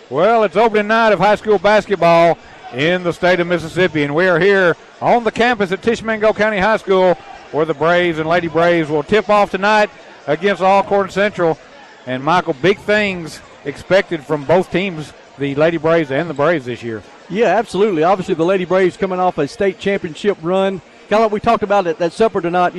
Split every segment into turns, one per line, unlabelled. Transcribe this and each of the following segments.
Well, it's opening night of high school basketball in the state of Mississippi, and we are here on the campus at Tishomingo County High School, where the Braves and Lady Braves will tip off tonight against Alcorn Central. And, Michael, big things expected from both teams, the Lady Braves and the Braves this year.
Yeah, absolutely. Obviously, the Lady Braves coming off a state championship run. Kind of like we talked about at that supper tonight,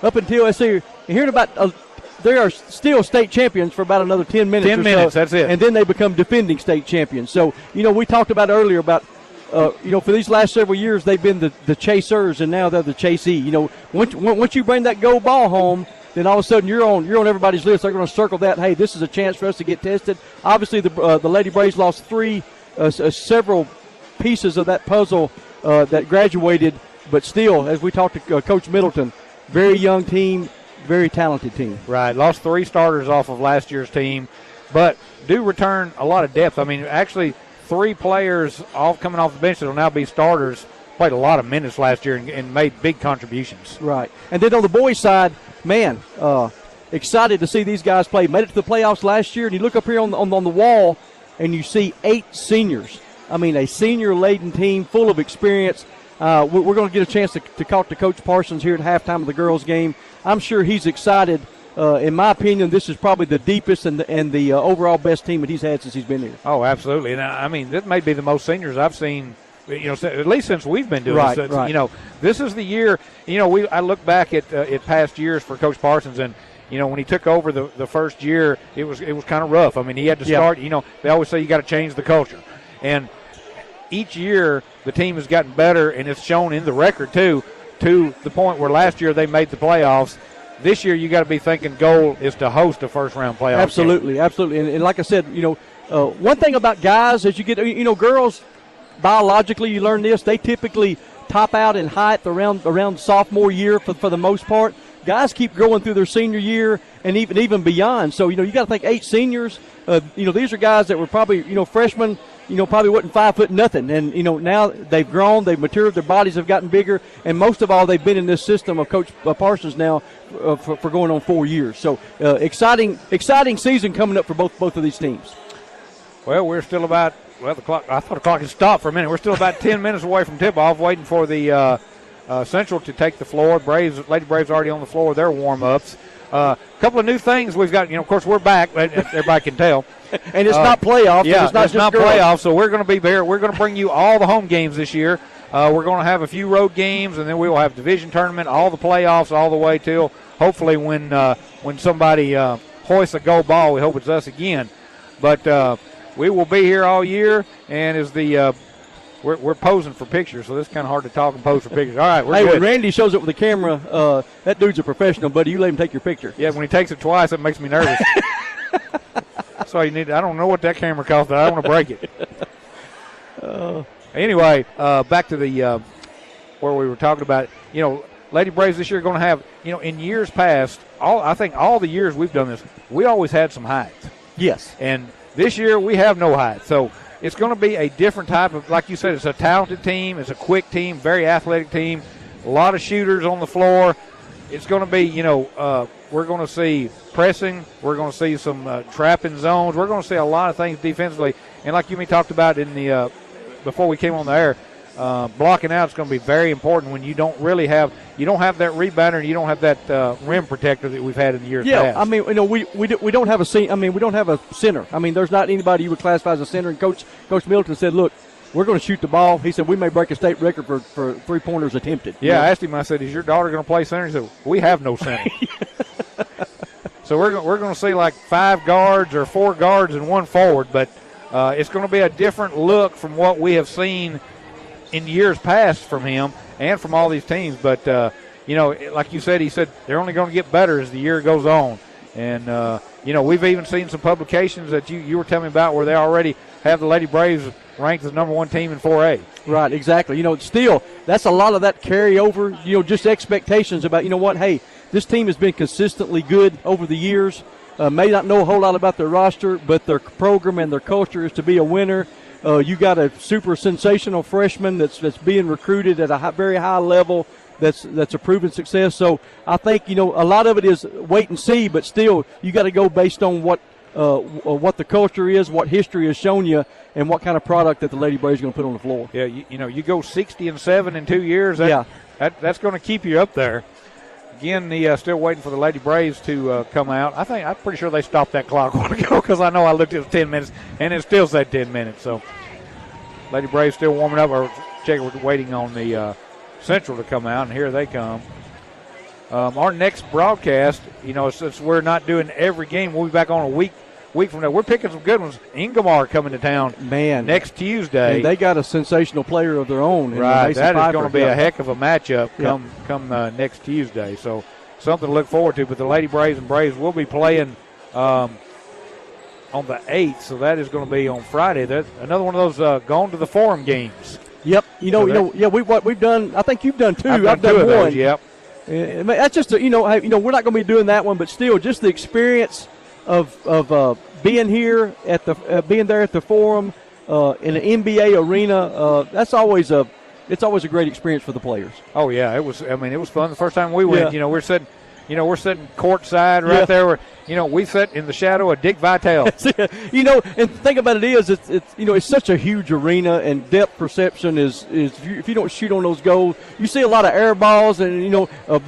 up until, let's see, hearing about they are still state champions for about another 10 minutes.
10 minutes, that's it.
And then they become defending state champions. So, we talked about earlier about, for these last several years, they've been the chasers, and now they're the chasee. Once you bring that gold ball home, then all of a sudden you're on everybody's list. They're going to circle that. Hey, this is a chance for us to get tested. Obviously, the Lady Braves lost several pieces of that puzzle that graduated, but still, as we talked to Coach Middleton, very young team, very talented team.
Right, lost 3 starters off of last year's team, but do return a lot of depth. I mean, actually, 3 players all coming off the bench that will now be starters played a lot of minutes last year and made big contributions.
Right, and then on the boys' side, man, excited to see these guys play. Made it to the playoffs last year, and you look up here on the wall, and you see 8 seniors. I mean, a senior-laden team full of experience. We're going to get a chance to talk to Coach Parsons here at halftime of the girls' game. I'm sure he's excited. In my opinion, this is probably the deepest and the overall best team that he's had since he's been here.
Oh, absolutely. And, I mean, this may be the most seniors I've seen, at least since we've been doing
this.
Right. This is the year, I look back at past years for Coach Parsons, and, when he took over the first year, it was kind of rough. I mean, he had to start, they always say you got to change the culture. And each year the team has gotten better, and it's shown in the record, too, to the point where last year they made the playoffs. This year you got to be thinking goal is to host a first-round playoff
Absolutely. And like I said, one thing about guys, as you get, girls, biologically you learn this, they typically top out in height around sophomore year for the most part. Guys keep growing through their senior year and even beyond. So, you got to think 8 seniors. These are guys that were probably, freshmen, probably wasn't 5 foot nothing. And, now they've grown, they've matured, their bodies have gotten bigger. And most of all, they've been in this system of Coach Parsons now for going on 4 years. So, exciting season coming up for both of these teams.
Well, we're still about, the clock, I thought the clock had stopped for a minute. We're still about 10 minutes away from tip-off, waiting for the Central to take the floor. Lady Braves already on the floor with their warm-ups. A couple of new things we've got. Of course, we're back. Everybody can tell.
And it's not playoffs.
Yeah,
it's not
playoffs. So we're going to be there. We're going to bring you all the home games this year. We're going to have a few road games, and then we will have division tournament, all the playoffs, all the way till hopefully when somebody hoists a gold ball. We hope it's us again. But we will be here all year, and as we're posing for pictures, so this is kind of hard to talk and pose for pictures. All right, we're good.
When Randy shows up with the camera, that dude's a professional, buddy. You let him take your picture.
Yeah, when he takes it twice, it makes me nervous. That's all you need. I don't know what that camera costs, but I don't want to break it. Anyway, back to the where we were talking about, Lady Braves this year are going to have, in years past, I think all the years we've done this, we always had some height.
Yes.
And this year we have no height. So it's going to be a different type of, like you said, it's a talented team. It's a quick team, very athletic team, a lot of shooters on the floor. It's going to be, we're going to see pressing. We're going to see some trapping zones. We're going to see a lot of things defensively. And like you and me talked about in the before we came on the air, blocking out is going to be very important when you don't have that rebounder and you don't have that rim protector that we've had in the years past.
Yeah, I mean, we don't have a center. I mean, there's not anybody you would classify as a center. And Coach Middleton said, look, we're going to shoot the ball. He said we may break a state record for three-pointers attempted.
Yeah, I asked him, I said, is your daughter going to play center? He said, we have no center. So we're going to see like 5 guards or 4 guards and 1 forward, but it's going to be a different look from what we have seen in years past from him and from all these teams. But, like you said, he said they're only going to get better as the year goes on. And, we've even seen some publications that you were telling me about where they already have the Lady Braves ranked as number 1 team in 4A.
Right, exactly. Still, that's a lot of that carryover, just expectations about, hey, this team has been consistently good over the years. May not know a whole lot about their roster, but their program and their culture is to be a winner. You got a super sensational freshman that's being recruited at a very high level. That's a proven success. So I think a lot of it is wait and see, but still you got to go based on what what the culture is, what history has shown you, and what kind of product that the Lady Braves are going to put on the floor.
Yeah, you go 60-7 in 2 years. That's going to keep you up there. Again, still waiting for the Lady Braves to come out. I'm pretty sure they stopped that clock a while ago because I know I looked at the 10 minutes and it still said 10 minutes. So, Lady Braves still warming up. We're waiting on the Central to come out, and here they come. Our next broadcast, since we're not doing every game, we'll be back on a week from now. We're picking some good ones. Ingomar coming to town next Tuesday.
And they got a sensational player of their own.
Right, that is going to be a heck of a matchup come next Tuesday. So something to look forward to. But the Lady Braves and Braves will be playing on the 8th, so that is going to be on Friday. That's another one of those going to the Forum games.
Yep. We've done. I think you've done two.
I've done 2 of those. Yep.
That's just we're not going to be doing that one, but still, just the experience of being here at the being there at the Forum in an NBA arena. It's always a great experience for the players.
Oh yeah, it was. I mean, it was fun the first time we went. Yeah. We're sitting courtside right there. Where, we sit in the shadow of Dick Vitale.
And the thing about it is, it's such a huge arena, and depth perception is if you don't shoot on those goals, you see a lot of air balls and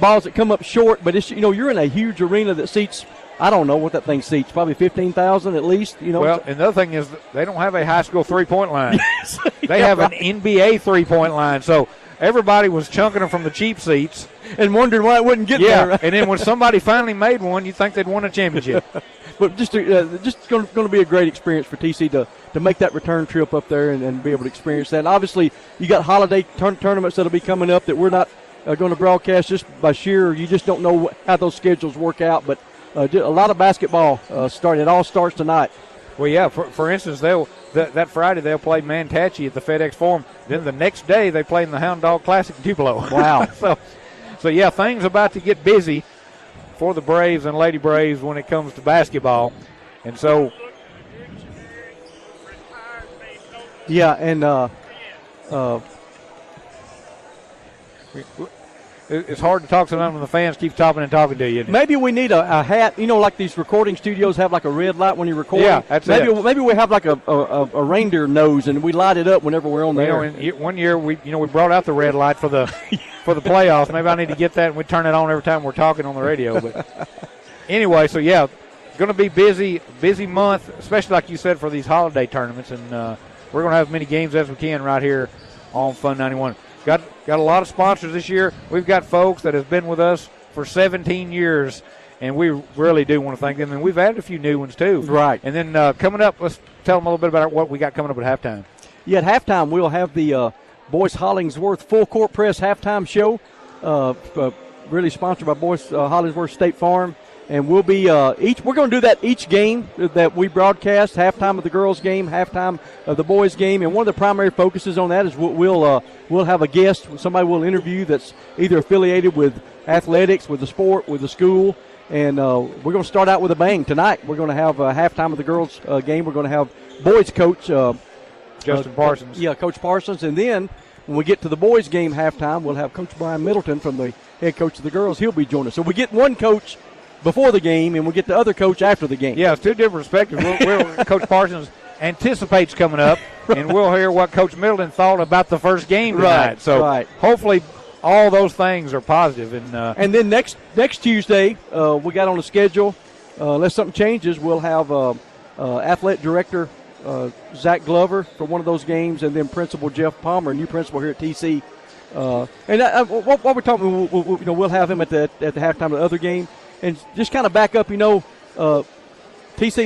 balls that come up short. But it's you're in a huge arena that seats, I don't know what that thing seats, probably 15,000 at least.
Well, and the other thing is they don't have a high school 3-point line. They have an NBA 3-point line. So everybody was chunking them from the cheap seats
and wondering why it wouldn't get there.
And then when somebody finally made one, you think they'd won a championship.
But just going to be a great experience for TC to make that return trip up there and be able to experience that. And obviously, you got holiday tournaments that'll be coming up that we're not going to broadcast just by sheer. You just don't know how those schedules work out. But a lot of basketball starting. It all starts tonight.
Well, yeah. For instance, that Friday they'll play Manatee at the FedEx Forum. Then the next day they play in the Hound Dog Classic in Tupelo.
Wow.
So yeah, things about to get busy for the Braves and Lady Braves when it comes to basketball, and so.
Yeah, and
it's hard to talk sometimes when the fans keep talking and talking to you.
Maybe we need a hat, like these recording studios have like a red light when you record.
Yeah, that's it.
Maybe we have like a reindeer nose and we light it up whenever we're on the air.
One year we brought out the red light for the playoffs. Maybe I need to get that and we turn it on every time we're talking on the radio. But anyway, so yeah, going to be busy month, especially like you said for these holiday tournaments, and we're going to have as many games as we can right here on Fun 91. Got a lot of sponsors this year. We've got folks that have been with us for 17 years, and we really do want to thank them. And we've added a few new ones too.
Right.
And then coming up, let's tell them a little bit about what we got coming up at halftime.
Yeah, at halftime we'll have the Boyce Hollingsworth Full Court Press halftime show, really sponsored by Boyce Hollingsworth State Farm. And we'll be we're going to do that each game that we broadcast, halftime of the girls' game, halftime of the boys' game. And one of the primary focuses on that is we'll have a guest, somebody we'll interview that's either affiliated with athletics, with the sport, with the school. And we're going to start out with a bang tonight. We're going to have halftime of the girls' game. We're going to have boys' coach
Justin Parsons.
Coach Parsons. And then when we get to the boys' game halftime, we'll have Coach Brian Middleton from the head coach of the girls. He'll be joining us. So we get one coach before the game, and we'll get the other coach after the game.
Yeah, it's 2 different perspectives. Coach Parsons anticipates coming up, and we'll hear what Coach Middleton thought about the first game tonight. Hopefully all those things are positive. And
then next Tuesday, we got on the schedule, unless something changes, we'll have athletic director Zach Glover for one of those games, and then Principal Jeff Palmer, new principal here at TC. What we're talking, we'll have him at the halftime of the other game. And just kind of back up, TC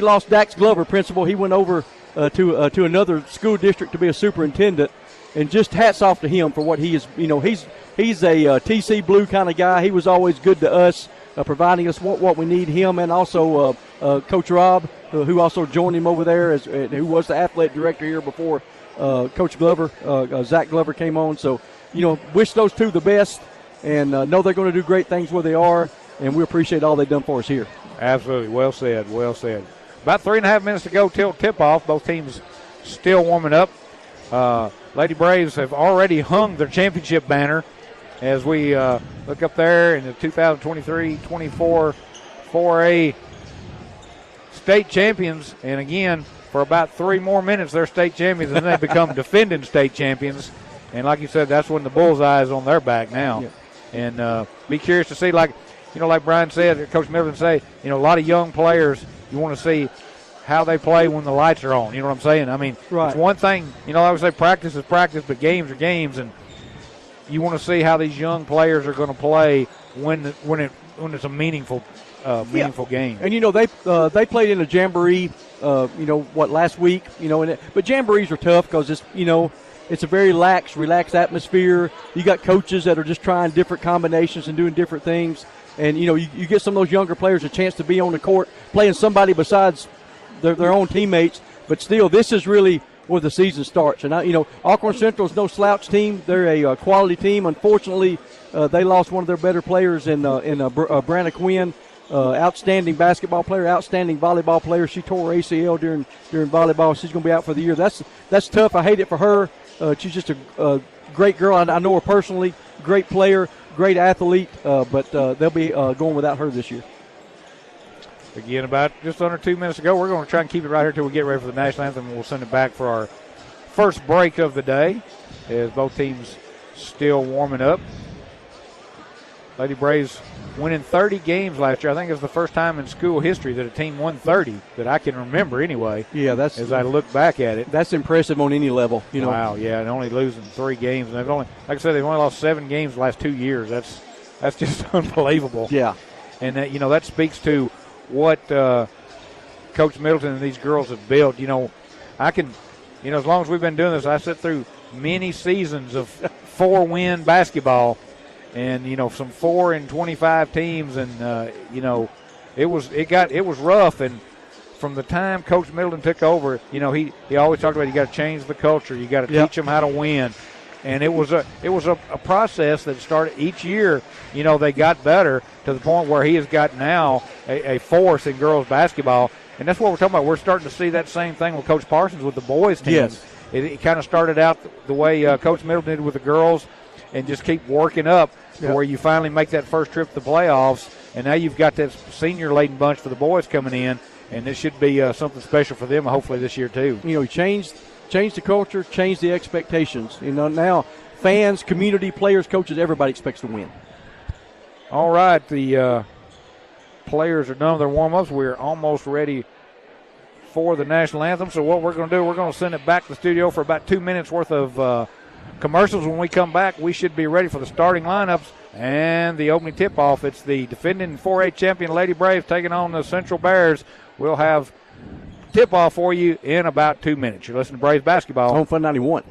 lost Dax Glover, principal. He went over to another school district to be a superintendent. And just hats off to him for what he is. He's a TC Blue kind of guy. He was always good to us, providing us what we need. Him and also Coach Rob, who also joined him over there, who was the athletic director here before Coach Glover, Zach Glover came on. So, wish those two the best, and know they're going to do great things where they are. And we appreciate all they've done for us here.
Absolutely. Well said. Well said. About 3.5 minutes to go till tip-off. Both teams still warming up. Lady Braves have already hung their championship banner as we look up there in the 2023-24 4A state champions, and again, for about 3 more minutes, they're state champions, and then they become defending state champions. And like you said, that's when the bullseye is on their back now.
Yeah.
And be curious to see, like Brian said, or Coach Middleton say, a lot of young players, you want to see how they play when the lights are on. You know what I'm saying? I mean,
right.
It's one thing, I would say practice is practice, but games are games, and you want to see how these young players are going to play when it's a meaningful game.
And they played in a jamboree, last week, but jamborees are tough because it's a very relaxed atmosphere. You got coaches that are just trying different combinations and doing different things, and you get some of those younger players a chance to be on the court playing somebody besides their own teammates. But still, this is really where the season starts. And Alcorn Central is no slouch team. They're a quality team. Unfortunately, they lost one of their better players in Brianna Quinn. Outstanding basketball player, outstanding volleyball player. She tore her ACL during volleyball. She's going to be out for the year. That's tough. I hate it for her. She's just a great girl. I know her personally. Great player, great athlete. But they'll be going without her this year.
Again, about just under 2 minutes ago, we're going to try and keep it right here until we get ready for the national anthem, and we'll send it back for our first break of the day as both teams still warming up. Lady Braves winning 30 games last year. I think it's the first time in school history that a team won 30 that I can remember anyway.
Yeah,
as I look back at it.
That's impressive on any level.
Wow, yeah, and only losing 3 games. And they've only, like I said, they've only lost 7 games the last 2 years. That's just unbelievable.
Yeah.
And that, that speaks to what Coach Middleton and these girls have built. I can, as long as we've been doing this, I sit through many seasons of 4-win basketball, and some 4 and 25 teams, and it was rough. And from the time Coach Middleton took over, he always talked about you got to change the culture, you got to teach them how to win. And it was a process that started each year. They got better to the point where he has got now a force in girls basketball. And that's what we're talking about. We're starting to see that same thing with Coach Parsons with the boys team.
Yes.
It kind of started out the way Coach Middleton did with the girls, and just keep working up to where you finally make that first trip to the playoffs. And now you've got that senior-laden bunch for the boys coming in, and this should be something special for them hopefully this year too.
Change the culture, change the expectations. Now fans, community, players, coaches, everybody expects to win.
All right, the players are done with their warm-ups. We're almost ready for the national anthem. So what we're going to do, we're going to send it back to the studio for about 2 minutes worth of commercials. When we come back, we should be ready for the starting lineups and the opening tip-off. It's the defending 4A champion Lady Braves taking on the Central Bears. We'll have tip-off for you in about 2 minutes. You're listening to Braves Basketball
on Fun 91.